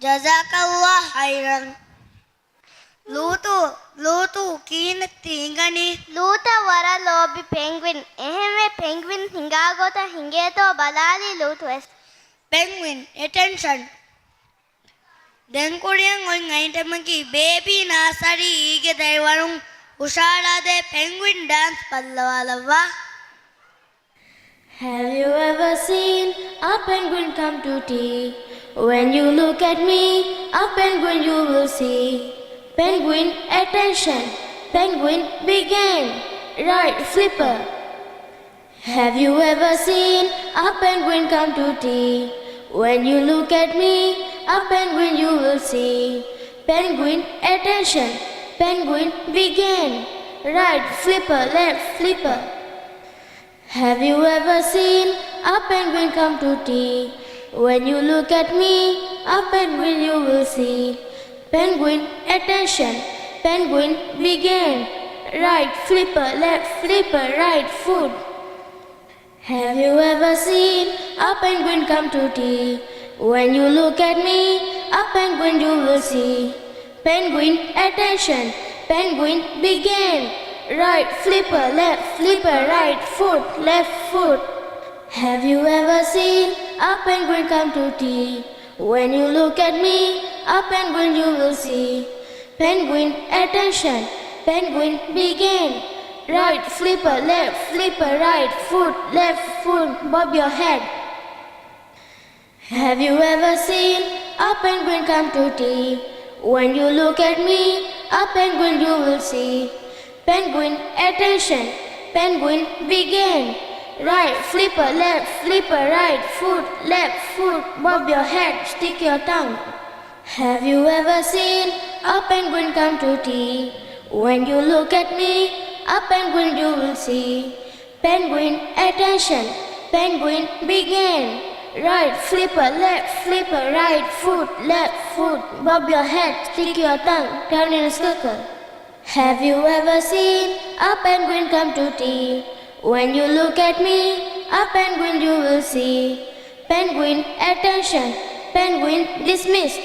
ජසාකල්ලාහ් ඛෛරන්. ලූතු කීන තීංගනි ලූත වර ලෝබි පෙන්ග්වින් එහෙමෙ පෙන්ග්වින් හිඟා ගොත හිඟේතෝ බලාලි ලූතු එස් penguin attention දෙන්කුඩියන් ඔයින් අයිටමකි බේබී නාසරි ඊගේ දෛවරුන් උෂාලාදේ penguin dance පල්ලවාලවා. Have you ever seen a penguin come to tea? When you look at me, a penguin you will see. Penguin, attention. Penguin, begin. Right, flipper. Have you ever seen a penguin come to tea? When you look at me, a penguin you will see. Penguin, attention. Penguin, begin. Right, flipper, left, flipper. Have you ever seen a penguin come to tea? When you look at me, a penguin you will see. Penguin, attention. Penguin, begin. Right, flipper, left, flipper, right foot. Have you ever seen a penguin come to tea? When you look at me, a penguin you will see. Penguin, attention. Penguin, begin. Right, flipper, left, flipper, right foot, left foot. Have you ever seen a penguin come to tea? When you look at me, a penguin you will see. Penguin, attention. Penguin, begin. Right, flipper, left, flipper, right foot, left foot, bob your head. Have you ever seen a penguin come to tea? When you look at me, a penguin you will see. Penguin, attention. Penguin, begin. Right, flipper, left, flipper, right foot, left foot, bob your head, stick your tongue. Have you ever seen a penguin come to tea? When you look at me, a penguin you will see. Penguin, attention. Penguin, begin. Right, flipper, left, flipper, right foot, left foot, bob your head, stick your tongue, turn in a circle. Have you ever seen a penguin come to tea? When you look at me, a penguin you will see. Penguin, attention. Penguin, dismissed.